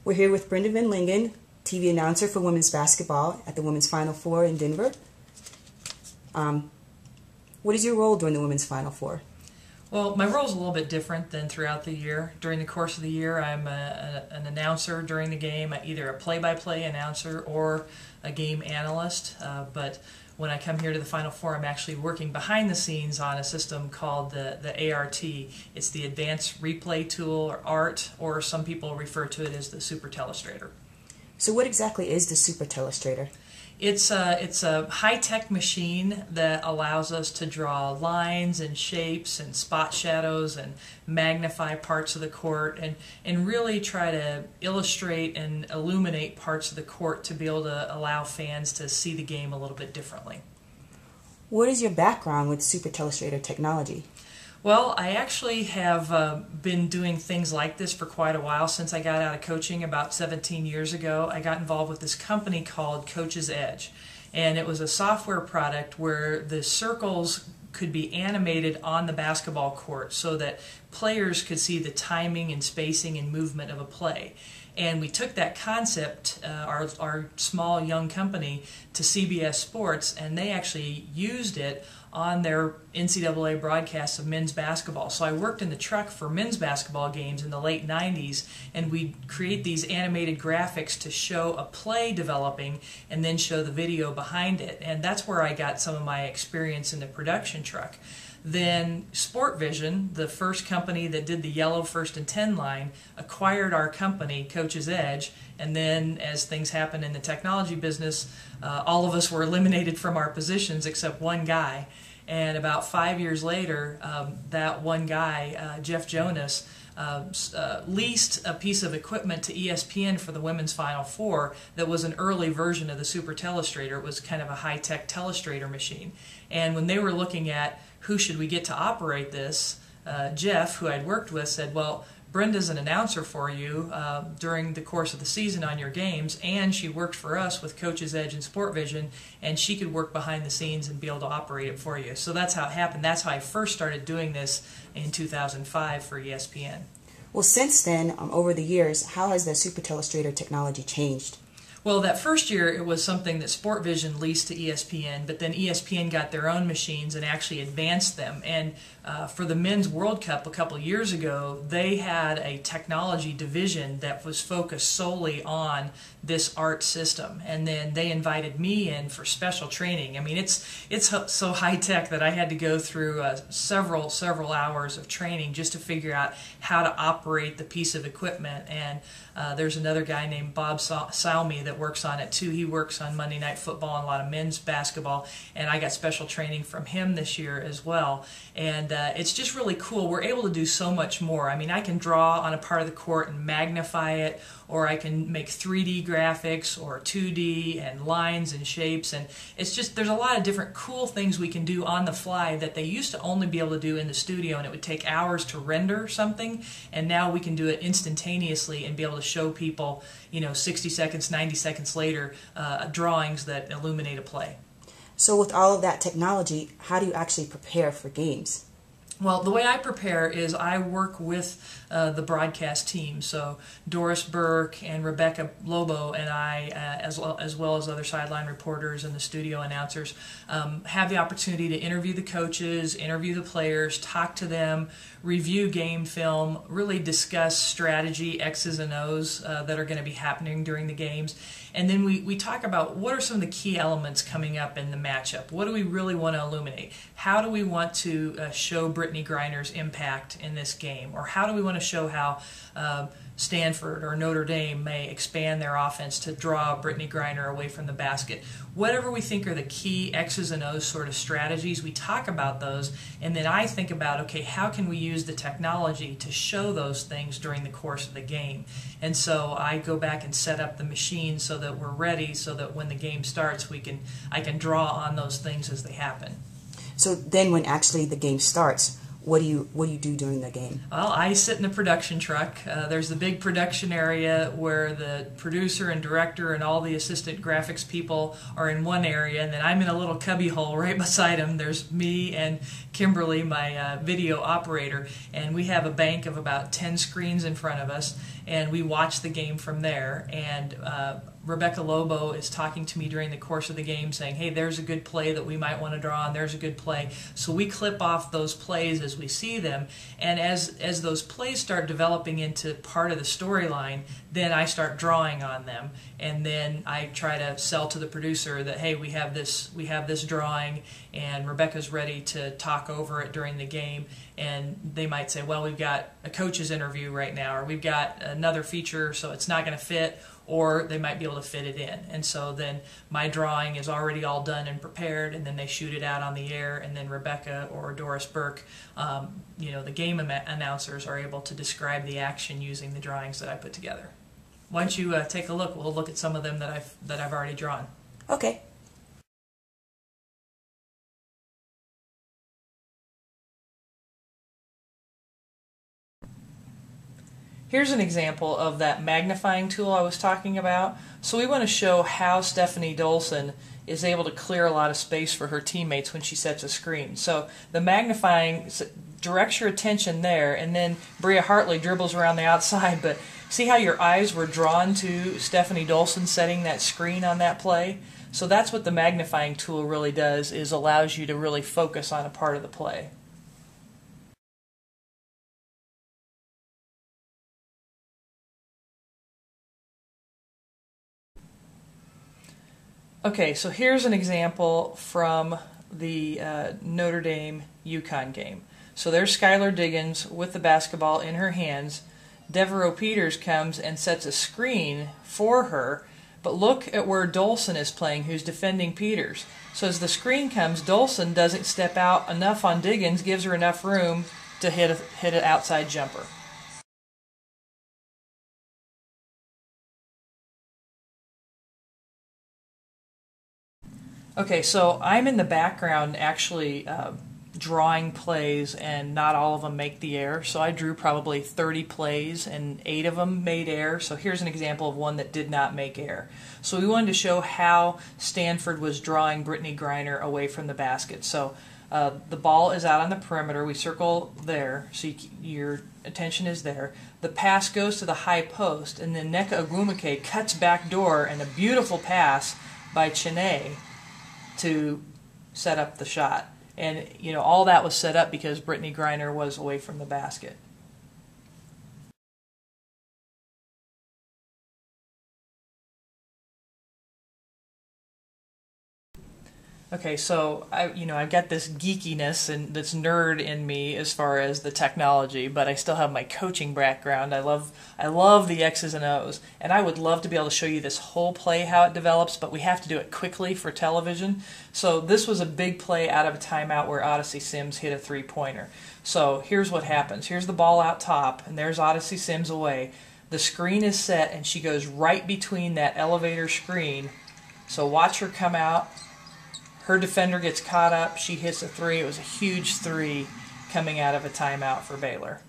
We're here with Brenda VanLengen, TV announcer for women's basketball at the Women's Final Four in Denver. What is your role during the Women's Final Four? Well, my role is a little bit different than throughout the year. During the course of the year, I'm an announcer during the game, either a play-by-play announcer or a game analyst. But when I come here to the Final Four, I'm actually working behind the scenes on a system called the ART. It's the Advanced Replay Tool, or ART, or some people refer to it as the Super Telestrator. So what exactly is the Super Telestrator? It's a high-tech machine that allows us to draw lines and shapes and spot shadows and magnify parts of the court and really try to illustrate and illuminate parts of the court to be able to allow fans to see the game a little bit differently. What is your background with Super Telestrator technology? Well, I actually have been doing things like this for quite a while. Since I got out of coaching about 17 years ago, I got involved with this company called Coach's Edge. And it was a software product where the circles could be animated on the basketball court so that players could see the timing and spacing and movement of a play. And we took that concept, our small young company, to CBS Sports, and they actually used it on their NCAA broadcasts of men's basketball. So I worked in the truck for men's basketball games in the late 90s, and we'd create these animated graphics to show a play developing and then show the video behind it. And that's where I got some of my experience in the production truck. Then Sport Vision, the first company that did the yellow 1st and 10 line, acquired our company, Coach's Edge, and then as things happen in the technology business, all of us were eliminated from our positions except one guy. And about 5 years later, that one guy, Jeff Jonas, leased a piece of equipment to ESPN for the Women's Final Four that was an early version of the Super Telestrator. It was kind of a high-tech telestrator machine. And when they were looking at who should we get to operate this, Jeff, who I'd worked with, said, well, Brenda's an announcer for you during the course of the season on your games, and she worked for us with Coach's Edge and Sport Vision, and she could work behind the scenes and be able to operate it for you. So that's how it happened. That's how I first started doing this in 2005 for ESPN. Well, since then, over the years, how has the Super Telestrator technology changed? Well, that first year it was something that Sport Vision leased to ESPN, but then ESPN got their own machines and actually advanced them. And for the Men's World Cup a couple of years ago, they had a technology division that was focused solely on this ART system. And then they invited me in for special training. I mean, it's so high-tech that I had to go through several hours of training just to figure out how to operate the piece of equipment. And there's another guy named Bob Salmi that works on it too. He works on Monday Night Football and a lot of men's basketball, and I got special training from him this year as well. And it's just really cool. We're able to do so much more. I mean, I can draw on a part of the court and magnify it, or I can make 3D graphics or 2D and lines and shapes, and it's just, there's a lot of different cool things we can do on the fly that they used to only be able to do in the studio, and it would take hours to render something, and now we can do it instantaneously and be able to show people, 60 seconds, 90 seconds later, drawings that illuminate a play. So with all of that technology, how do you actually prepare for games? Well, the way I prepare is I work with the broadcast team. So Doris Burke and Rebecca Lobo and I, as well as other sideline reporters and the studio announcers, have the opportunity to interview the coaches, interview the players, talk to them, review game film, really discuss strategy, X's and O's that are going to be happening during the games. And then we talk about what are some of the key elements coming up in the matchup. What do we really want to illuminate? How do we want to show Brittany Griner's impact in this game? Or how do we want to show how Stanford or Notre Dame may expand their offense to draw Brittany Griner away from the basket? Whatever we think are the key X's and O's sort of strategies, we talk about those, and then I think about, okay, how can we use the technology to show those things during the course of the game? And so I go back and set up the machine so that we're ready, so that when the game starts, I can draw on those things as they happen. So then when actually the game starts, what do you do during the game? Well, I sit in the production truck. There's the big production area where the producer and director and all the assistant graphics people are in one area, and then I'm in a little cubby hole right beside them. There's me and Kimberly, my video operator, and we have a bank of about 10 screens in front of us, and we watch the game from there. And Rebecca Lobo is talking to me during the course of the game saying, hey, there's a good play that we might want to draw on, there's a good play. So we clip off those plays as we see them, and as those plays start developing into part of the storyline, then I start drawing on them, and then I try to sell to the producer that, hey, we have this drawing, and Rebecca's ready to talk over it during the game, and they might say, well, we've got a coach's interview right now, or we've got another feature, so it's not going to fit, or they might be able to fit it in. And so then my drawing is already all done and prepared, and then they shoot it out on the air, and then Rebecca or Doris Burke, the game announcers, are able to describe the action using the drawings that I put together. Why don't you take a look? We'll look at some of them that I've already drawn. Okay. Here's an example of that magnifying tool I was talking about. So we want to show how Stephanie Dolson is able to clear a lot of space for her teammates when she sets a screen. So the magnifying directs your attention there, and then Bria Hartley dribbles around the outside, but see how your eyes were drawn to Stephanie Dolson setting that screen on that play? So that's what the magnifying tool really does, is allows you to really focus on a part of the play. Okay, so here's an example from the Notre Dame UConn game. So there's Skylar Diggins with the basketball in her hands. Devereaux Peters comes and sets a screen for her, but look at where Dolson is playing, who's defending Peters. So as the screen comes, Dolson doesn't step out enough on Diggins, gives her enough room to hit an outside jumper. Okay, so I'm in the background actually drawing plays, and not all of them make the air. So I drew probably 30 plays, and 8 of them made air. So here's an example of one that did not make air. So we wanted to show how Stanford was drawing Brittany Griner away from the basket. So the ball is out on the perimeter. We circle there, so your attention is there. The pass goes to the high post, and then Nneka Ogwumike cuts back door, and a beautiful pass by Chiney to set up the shot. And all that was set up because Brittany Griner was away from the basket. Okay, so I've got this geekiness and this nerd in me as far as the technology, but I still have my coaching background. I love the X's and O's, and I would love to be able to show you this whole play, how it develops, but we have to do it quickly for television. So this was a big play out of a timeout where Odyssey Sims hit a three-pointer. So here's what happens. Here's the ball out top, and there's Odyssey Sims away. The screen is set, and she goes right between that elevator screen. So watch her come out. Her defender gets caught up. She hits a three. It was a huge three coming out of a timeout for Baylor.